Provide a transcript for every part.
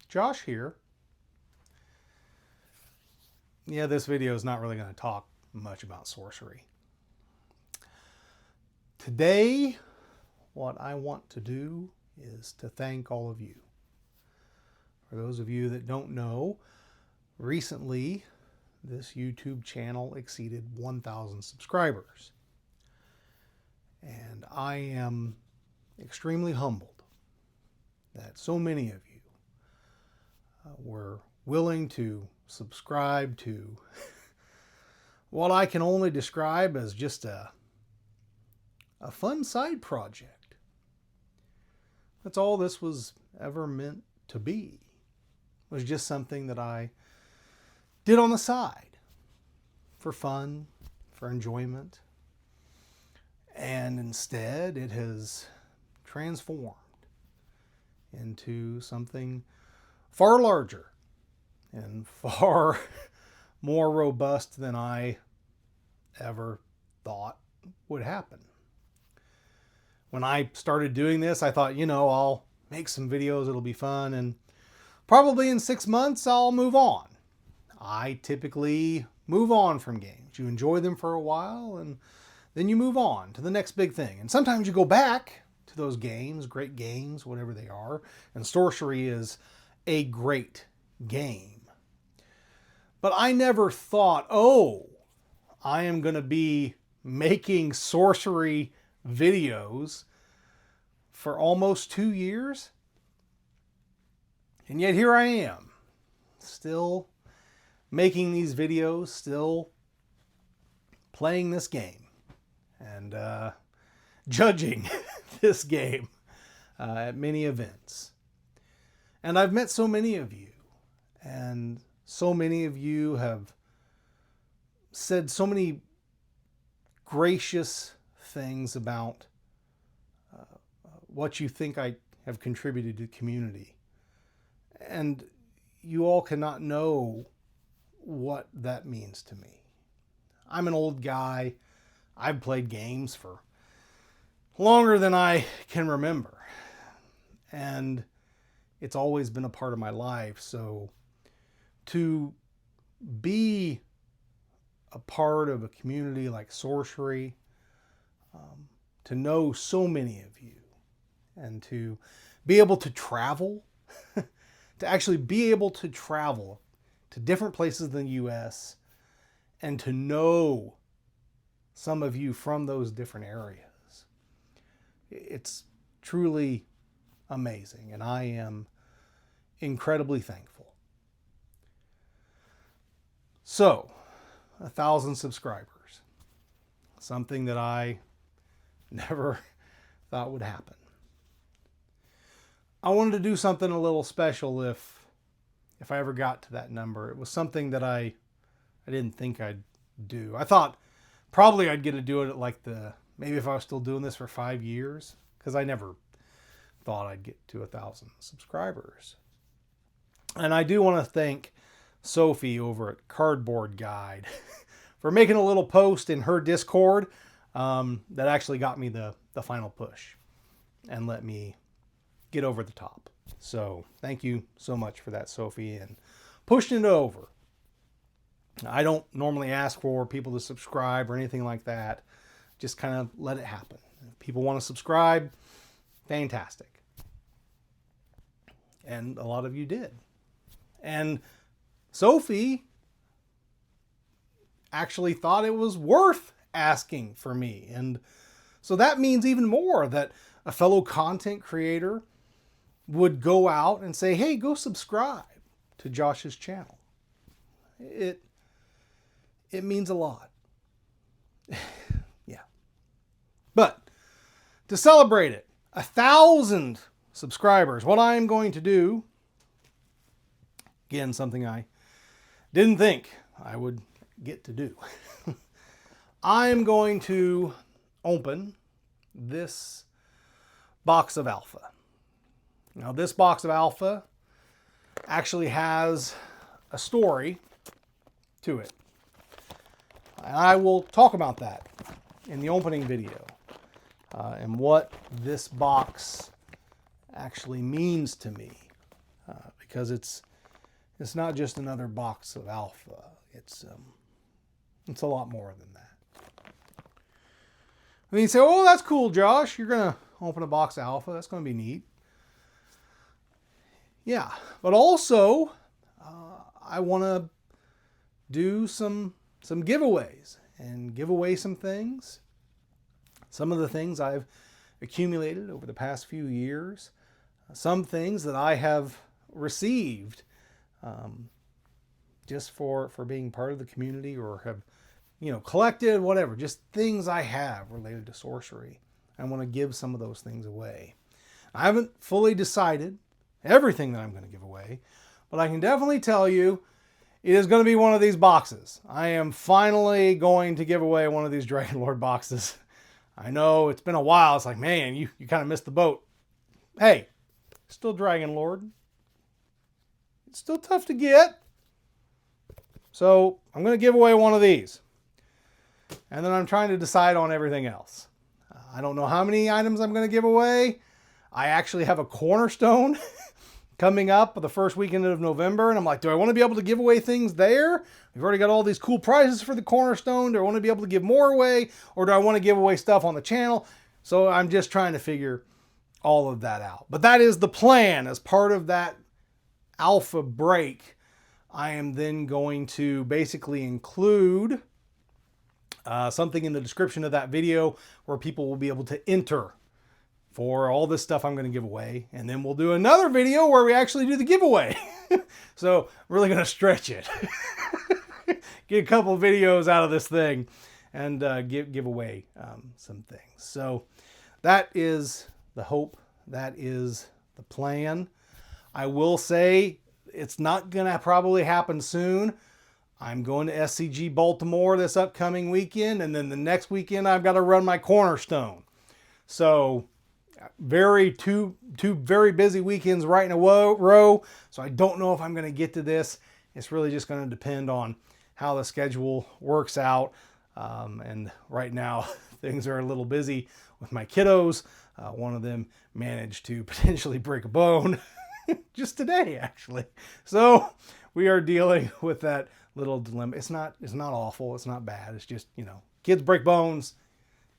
Josh here. Yeah, this video is not really going to talk much about sorcery. Today, what I want to do is to thank all of you. For those of you that don't know, recently this YouTube channel exceeded 1,000 subscribers. And I am extremely humbled that so many of you were willing to subscribe to what I can only describe as just a fun side project. That's all this was ever meant to be. It was just something that I did on the side for fun, for enjoyment. And instead, it has transformed into something far larger and far more robust than I ever thought would happen. When I started doing this, I thought, I'll make some videos, it'll be fun, and probably in 6 months, I'll move on. I typically move on from games. You enjoy them for a while, and then you move on to the next big thing. And sometimes you go back to those games, great games, whatever they are. And sorcery is a great game. But I never thought, I am going to be making sorcery videos for almost 2 years. And yet here I am, still making these videos, still playing this game. And judging this game at many events. And I've met so many of you, and so many of you have said so many gracious things about what you think I have contributed to the community. And you all cannot know what that means to me. I'm an old guy. I've played games for longer than I can remember. And it's always been a part of my life. So to be a part of a community like sorcery, to know so many of you, and to be able to travel, to actually be able to travel to different places than the U.S., and to know some of you from those different areas. It's truly amazing, and I am incredibly thankful. So, 1,000 subscribers, something that I never thought would happen. I wanted to do something a little special if I ever got to that number. It was something that I didn't think I'd do. I thought probably I'd get to do it at maybe if I was still doing this for 5 years, because I never thought I'd get to 1,000 subscribers. And I do want to thank Sophie over at Cardboard Guide for making a little post in her Discord that actually got me the final push and let me get over the top. So thank you so much for that, Sophie, and pushing it over. I don't normally ask for people to subscribe or anything like that. Just kind of let it happen. If people want to subscribe, fantastic. And a lot of you did. And Sophie actually thought it was worth asking for me. And so that means even more that a fellow content creator would go out and say, hey, go subscribe to Josh's channel. It means a lot. Yeah. But to celebrate it, 1,000 subscribers, what I'm going to do, again, something I didn't think I would get to do. I'm going to open this box of alpha. Now, this box of alpha actually has a story to it. And I will talk about that in the opening video and what this box actually means to me. because it's not just another box of alpha. It's a lot more than that. And you say, oh, that's cool, Josh. You're going to open a box of alpha. That's going to be neat. Yeah, but also I want to do some giveaways and give away some things. Some of the things I've accumulated over the past few years. Some things that I have received just for being part of the community, or have, collected, whatever. Just things I have related to sorcery. I want to give some of those things away. I haven't fully decided everything that I'm going to give away, but I can definitely tell you it is going to be one of these boxes. I am finally going to give away one of these Dragon Lord boxes. I know it's been a while. It's like, man, you kind of missed the boat. Hey, still Dragon Lord. It's still tough to get. So I'm going to give away one of these. And then I'm trying to decide on everything else. I don't know how many items I'm going to give away. I actually have a cornerstone coming up the first weekend of November. And I'm like, do I want to be able to give away things there? We've already got all these cool prizes for the cornerstone. Do I want to be able to give more away? Or do I want to give away stuff on the channel? So I'm just trying to figure all of that out. But that is the plan. As part of that alpha break, I am then going to basically include something in the description of that video where people will be able to enter for all this stuff I'm going to give away. And then we'll do another video where we actually do the giveaway. So I'm really going to stretch it. Get a couple of videos out of this thing and give away some things. So that is the hope. That is the plan. I will say it's not going to probably happen soon. I'm going to SCG Baltimore this upcoming weekend, and then the next weekend I've got to run my cornerstone. So two very busy weekends right in a row. So I don't know if I'm going to get to this. It's really just going to depend on how the schedule works out. And right now things are a little busy with my kiddos. One of them managed to potentially break a bone just today, actually. So we are dealing with that little dilemma. It's not awful. It's not bad. It's just, kids break bones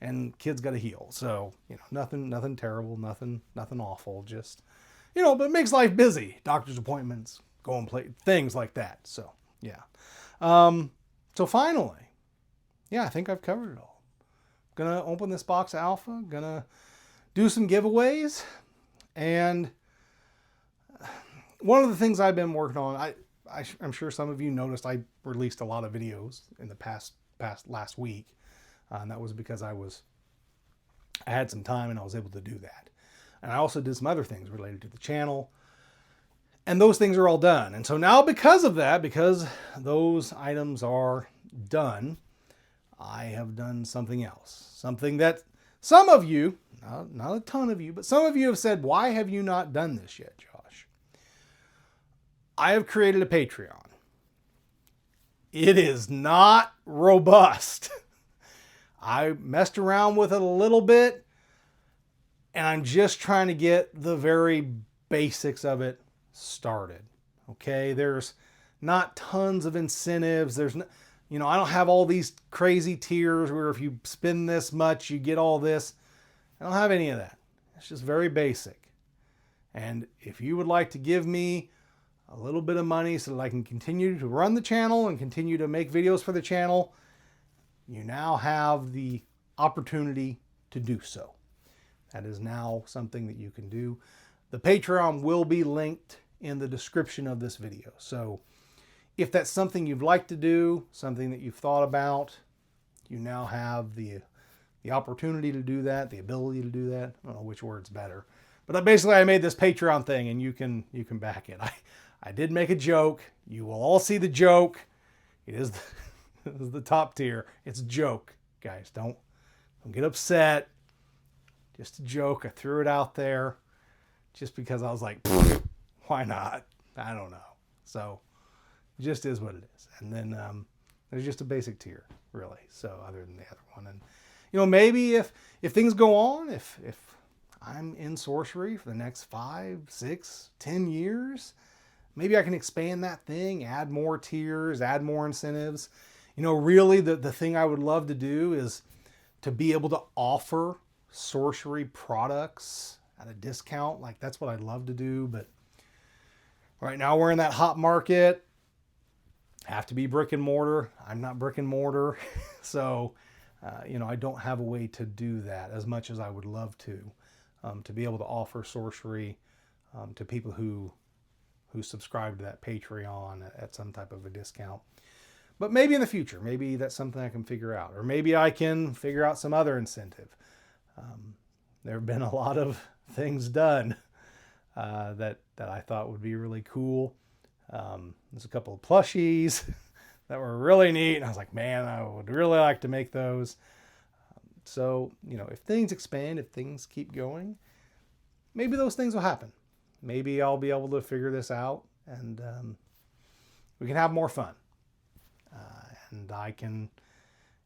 and kids got to heal. So, nothing terrible, nothing awful. Just, but it makes life busy. Doctor's appointments, go and play, things like that. So, yeah. So finally, yeah, I think I've covered it all. Gonna open this box of alpha, gonna do some giveaways, and one of the things I've been working on, I'm sure some of you noticed I released a lot of videos in the past last week. And that was because I had some time and I was able to do that. And I also did some other things related to the channel. And those things are all done. And so now because of that, because those items are done, I have done something else. Something that some of you, not a ton of you, but some of you have said, why have you not done this yet, Josh? I have created a Patreon. It is not robust. I messed around with it a little bit, and I'm just trying to get the very basics of it started. Okay, there's not tons of incentives. There's no, I don't have all these crazy tiers where if you spend this much, you get all this. I don't have any of that. It's just very basic. And if you would like to give me a little bit of money so that I can continue to run the channel and continue to make videos for the channel, you now have the opportunity to do so. That is now something that you can do. The Patreon will be linked in the description of this video. So if that's something you'd like to do, something that you've thought about, you now have the opportunity to do that, the ability to do that. I don't know which word's better. But basically I made this Patreon thing and you can back it. I did make a joke. You will all see the joke. It is the top tier. It's a joke, guys. Don't get upset. Just a joke. I threw it out there just because I was like, why not? I don't know. So it just is what it is. And then there's just a basic tier, really. So other than the other one, and maybe if things go on, if I'm in sorcery for the next 5, 6, 10 years, maybe I can expand that thing, add more tiers, add more incentives. Really the thing I would love to do is to be able to offer sorcery products at a discount. Like, that's what I'd love to do. But right now we're in that hot market. Have to be brick and mortar. I'm not brick and mortar. So, I don't have a way to do that as much as I would love to be able to offer sorcery to people who subscribe to that Patreon at some type of a discount. But maybe in the future, maybe that's something I can figure out. Or maybe I can figure out some other incentive. There have been a lot of things done that I thought would be really cool. There's a couple of plushies that were really neat. And I was like, man, I would really like to make those. So, if things expand, if things keep going, maybe those things will happen. Maybe I'll be able to figure this out and we can have more fun. And I can,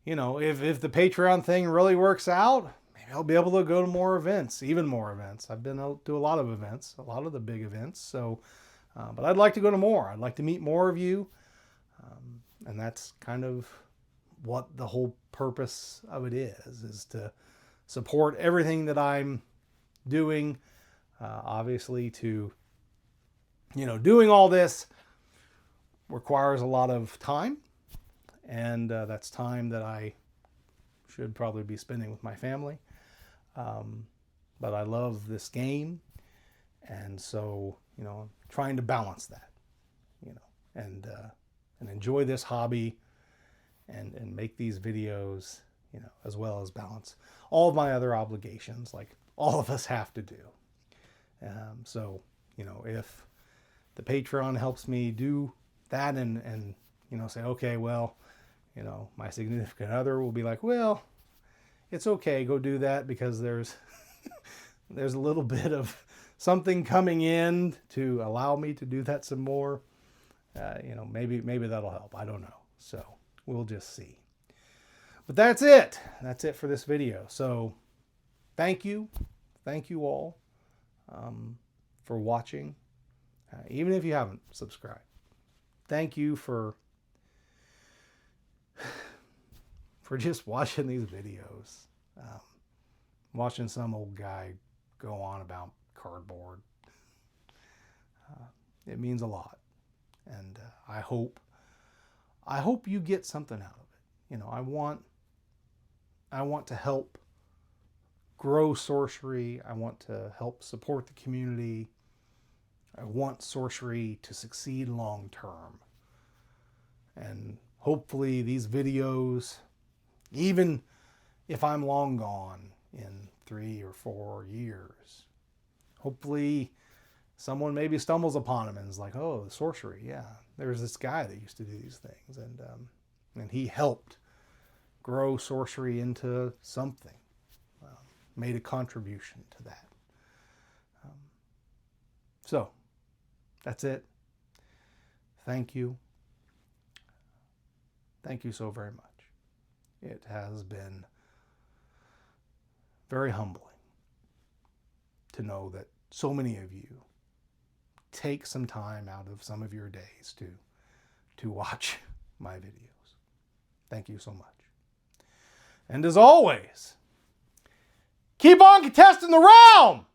if the Patreon thing really works out, maybe I'll be able to go to more events, even more events. I've been to a lot of events, a lot of the big events. So, but I'd like to go to more. I'd like to meet more of you. And that's kind of what the whole purpose of it is to support everything that I'm doing. Obviously doing all this requires a lot of time. And that's time that I should probably be spending with my family. But I love this game. And so, trying to balance that, and enjoy this hobby and make these videos, as well as balance all of my other obligations, like all of us have to do. So, if the Patreon helps me do that and say, okay, well, my significant other will be like, well, it's okay, go do that because there's a little bit of something coming in to allow me to do that some more. Maybe that'll help. I don't know. So we'll just see. But that's it. That's it for this video. So thank you all for watching, even if you haven't subscribed. Thank you for just watching these videos, watching some old guy go on about cardboard. It means a lot, and I hope you get something out of it. I want to help grow sorcery. I want to help support the community. I want sorcery to succeed long term. And hopefully these videos, even if I'm long gone in 3 or 4 years, hopefully someone maybe stumbles upon them and is like, oh, sorcery, yeah. There's this guy that used to do these things, and he helped grow sorcery into something, made a contribution to that. So that's it. Thank you. Thank you so very much. It has been very humbling to know that so many of you take some time out of some of your days to watch my videos. Thank you so much. And as always, keep on contesting the realm!